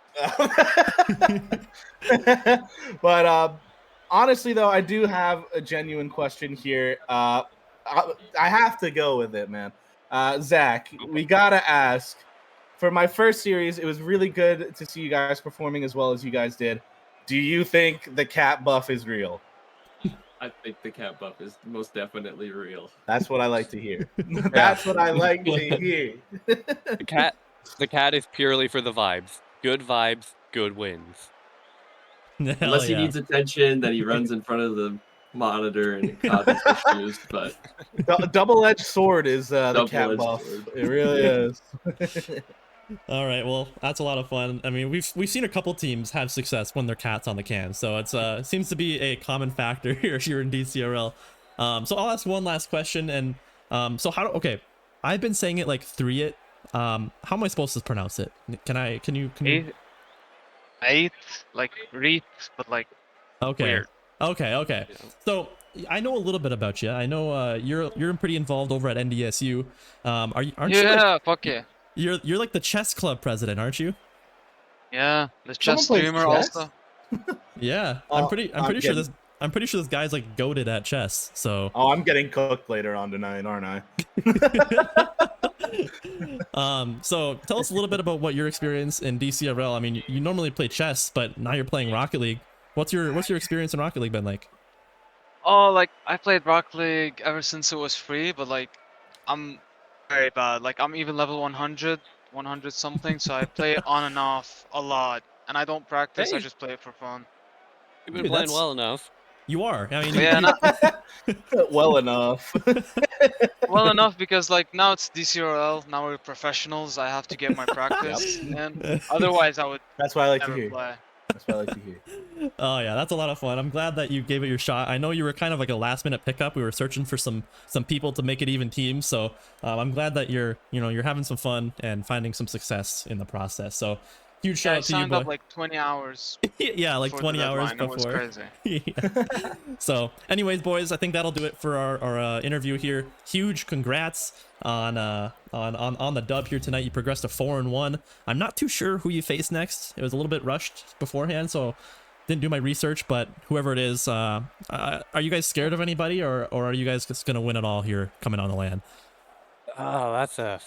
But honestly, though, I do have a genuine question here. I have to go with it, man. Zach, we gotta ask. For my first series, it was really good to see you guys performing as well as you guys did. Do you think the cat buff is real? I think the cat buff is most definitely real. That's what I like to hear. That's what I like to hear. The cat is purely for the vibes. Good vibes, good wins. Hell Unless he yeah. needs attention, then he runs in front of the monitor and it causes issues. But Double-edged sword is the cat Double-edged buff. sword. It really is. All right, well, that's a lot of fun. I mean, we've seen a couple teams have success when their cat's on the can, so it's seems to be a common factor here in DCRL. So I'll ask one last question, and so okay, I've been saying it like 3-it. How am I supposed to pronounce it? Can you 8, like read, but like okay. weird. Okay. So I know a little bit about you. I know you're pretty involved over at NDSU. Aren't you? Yeah, fuck yeah. You're like the chess club president, aren't you? Yeah, the chess Someone plays streamer chess? also. Yeah, I'm pretty sure this guy's like goated at chess. So Oh, I'm getting cooked later on tonight, aren't I? so tell us a little bit about what your experience in DCRL. I mean, you normally play chess, but now you're playing Rocket League. What's your experience in Rocket League been like? Oh, like I played Rocket League ever since it was free, but like I'm very bad. Like I'm even level 100 something, so I play it on and off a lot, and I don't practice. I Hey. just play it for fun. You've been Dude, playing that's- well enough. You are. I mean, Yeah, Well enough. well enough because like now it's DCRL. Now we're professionals. I have to get my practice, and otherwise I would That's what I like to never hear. play. That's what I like to hear. Oh yeah, that's a lot of fun. I'm glad that you gave it your shot. I know you were kind of like a last minute pickup. We were searching for some people to make it even teams. So I'm glad that you're having some fun and finding some success in the process. So Huge shout Yeah, I out to you, signed boy. up like 20 hours. Yeah, like before the 20 hours deadline. It was before. crazy. Yeah. So, anyways, boys, I think that'll do it for our interview here. Huge congrats on the dub here tonight. You progressed to 4-1. I'm not too sure who you face next. It was a little bit rushed beforehand, so didn't do my research. But whoever it is, are you guys scared of anybody, or are you guys just gonna win it all here coming on the land? Oh, that's a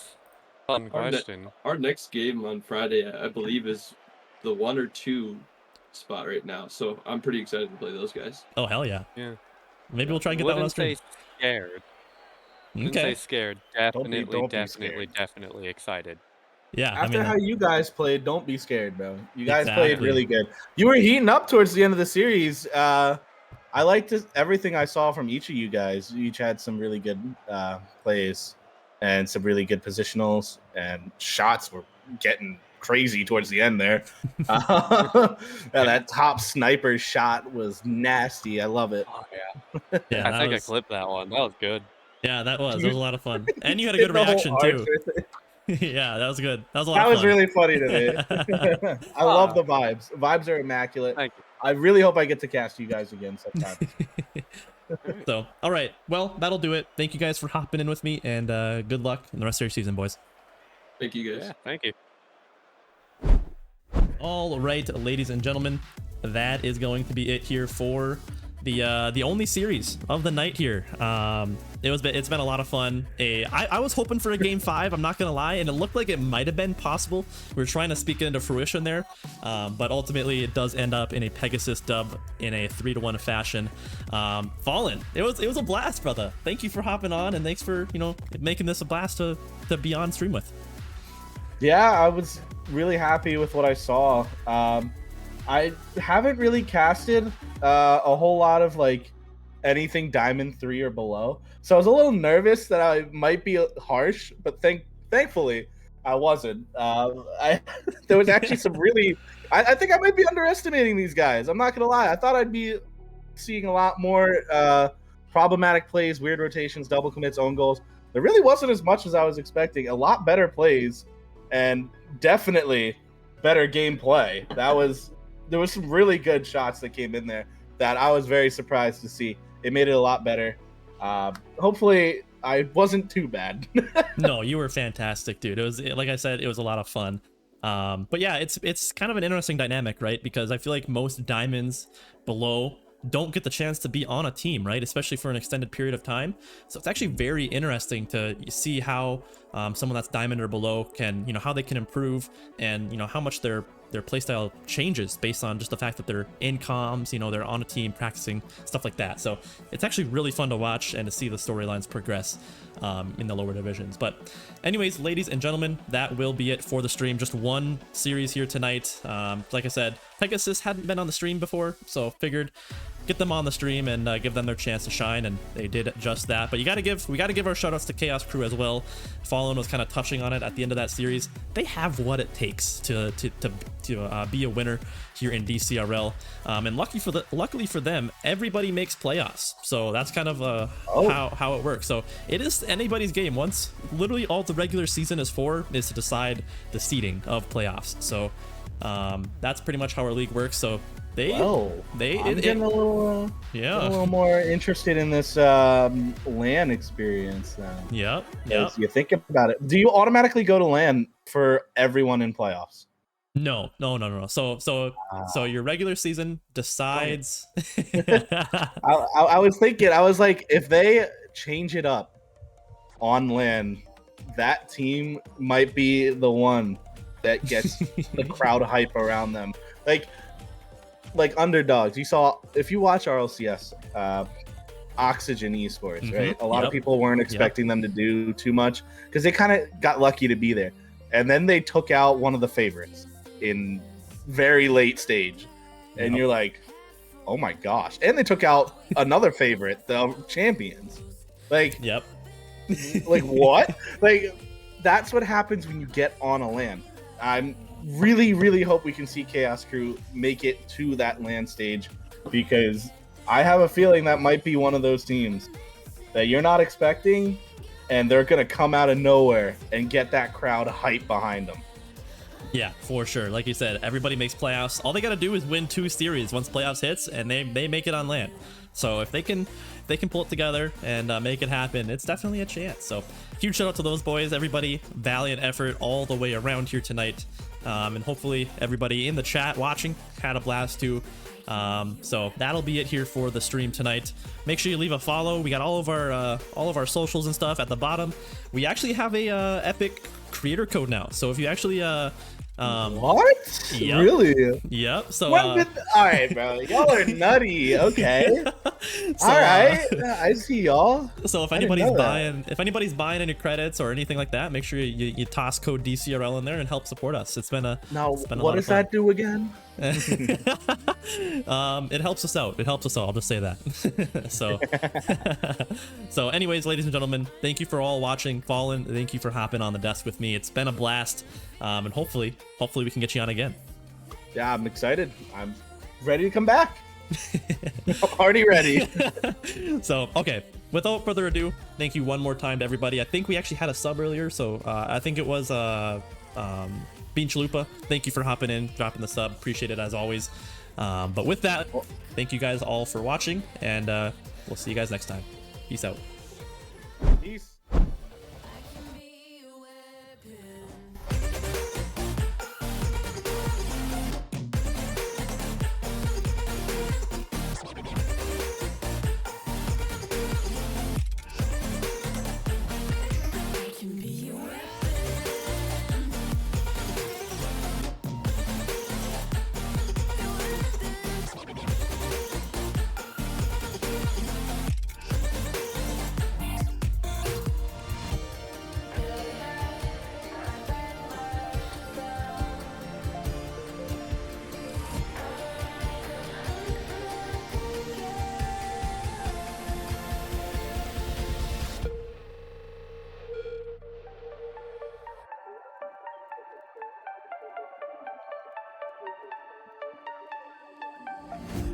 fun question. Our next game on Friday, I believe, is the 1 or 2 spot right now. So I'm pretty excited to play those guys. Oh hell yeah! Yeah. Maybe we'll try and get that on Wouldn't stream. say scared. Wouldn't say Okay. scared. Don't be Definitely excited. Yeah. After I mean, how you guys played, don't be scared, bro. You guys played Exactly. really good. You were heating up towards the end of the series. I liked everything I saw from each of you guys. You each had some really good plays and some really good positionals, and shots were getting crazy towards the end there. That top sniper shot was nasty. I love it. Oh yeah. yeah, I that think I was, clipped that one. That was good. yeah, that was You- a lot of fun, and you had a good The whole reaction arch too. right there. Yeah, that was good. That was a lot That of was fun. really funny to me. I love the vibes. Vibes are immaculate. Thank you. I really hope I get to cast you guys again sometime. So, all right. Well, that'll do it. Thank you guys for hopping in with me, and good luck in the rest of your season, boys. Thank you guys. Yeah, thank you. All right, ladies and gentlemen, that is going to be it here for the only series of the night here. It's been a lot of fun. I was hoping for a game 5, I'm not gonna lie, and it looked like it might have been possible. We were trying to speak it into fruition there, but ultimately it does end up in a Pegasus dub in a 3-1 fashion. Fallen, it was a blast, brother. Thank you for hopping on, and thanks for making this a blast to be on stream with. Yeah, I was really happy with what I saw. I haven't really casted a whole lot of like anything Diamond 3 or below, so I was a little nervous that I might be harsh, but thankfully I wasn't. There was actually some really. I think I might be underestimating these guys. I'm not gonna lie. I thought I'd be seeing a lot more problematic plays, weird rotations, double commits, own goals. There really wasn't as much as I was expecting. A lot better plays, and definitely better gameplay. There was some really good shots that came in there that I was very surprised to see. It made it a lot better. Hopefully I wasn't too bad. No, you were fantastic, dude. It was, like I said, it was a lot of fun. But yeah, it's kind of an interesting dynamic, right? Because I feel like most diamonds below don't get the chance to be on a team, right? Especially for an extended period of time. So it's actually very interesting to see how someone that's diamond or below can, how they can improve, and how much their playstyle changes based on just the fact that they're in comms, they're on a team practicing, stuff like that. So it's actually really fun to watch and to see the storylines progress in the lower divisions. But anyways, ladies and gentlemen, that will be it for the stream. Just one series here tonight. Like I said, Pegasus hadn't been on the stream before, so figured get them on the stream and give them their chance to shine, and they did just that. But we got to give our shout outs to Chaos Krew as well. Fallen was kind of touching on it at the end of that series. They have what it takes to be a winner here in Dcrl, and luckily for them, everybody makes playoffs. So that's kind of how it works. So it is anybody's game. Once literally all the regular season is for is to decide the seeding of playoffs. So that's pretty much how our league works. So I'm getting a little more interested in this LAN experience now. Yep. As you think about it, do you automatically go to LAN for everyone in playoffs? No. So your regular season decides. I was thinking, I was like, if they change it up on LAN, that team might be the one that gets the crowd hype around them. Like underdogs. You saw, if you watch RLCS, Oxygen Esports, right? A lot of people weren't expecting them to do too much because they kind of got lucky to be there. And then they took out one of the favorites in very late stage. And you're like, oh my gosh. And they took out another favorite, the champions. Like, like what? Like, that's what happens when you get on a LAN. I'm really hope we can see Chaos Krew make it to that LAN stage, because I have a feeling that might be one of those teams that you're not expecting, and they're going to come out of nowhere and get that crowd hype behind them. Yeah, for sure. Like you said, everybody makes playoffs. All they gotta do is win 2 series once playoffs hits, and they make it on land. So if they can pull it together and make it happen, it's definitely a chance. So huge shout out to those boys, everybody. Valiant effort all the way around here tonight, and hopefully everybody in the chat watching had a blast too. So that'll be it here for the stream tonight. Make sure you leave a follow. We got all of our socials and stuff at the bottom. We actually have a Epic creator code now. So if you actually what? Yep. Really? Yep. So All right, bro. Y'all are nutty. Okay. so, All right. I see y'all. So if I didn't anybody's know that. buying any credits or anything like that, make sure you toss code DCRL in there and help support us. It's been a What does that do again? It helps us out. It helps us all. I'll just say that. So so anyways, ladies and gentlemen, thank you for all watching. Fallen, thank you for hopping on the desk with me. It's been a blast. And hopefully we can get you on again. Yeah, I'm excited. I'm ready to come back. Already ready. So okay, without further ado, thank you one more time to everybody. I think we actually had a sub earlier, so I think it was Bean Chalupa. Thank you for hopping in, dropping the sub. Appreciate it as always. But with that, thank you guys all for watching, and we'll see you guys next time. Peace out. Peace.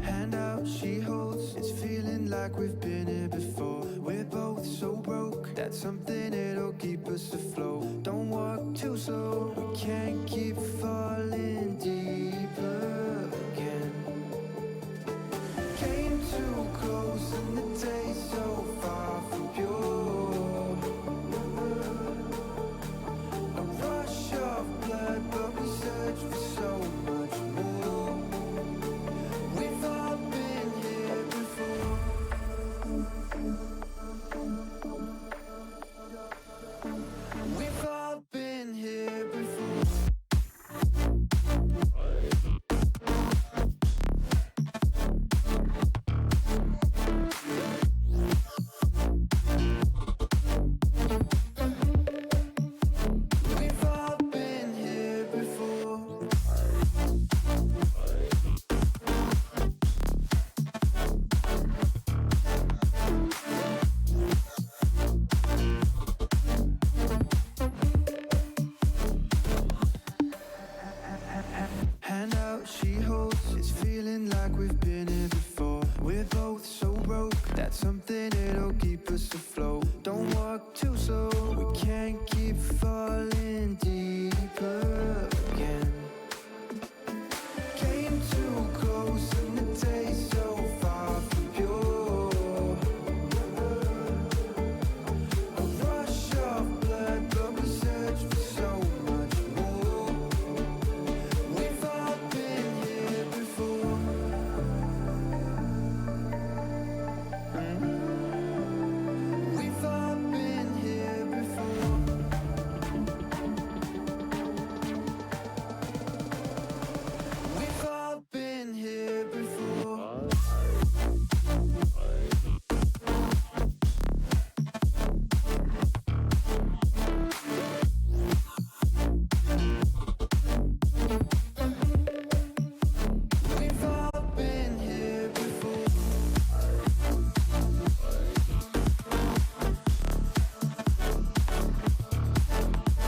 Hand out, she holds. It's feeling like we've been here before. We're both so broke that something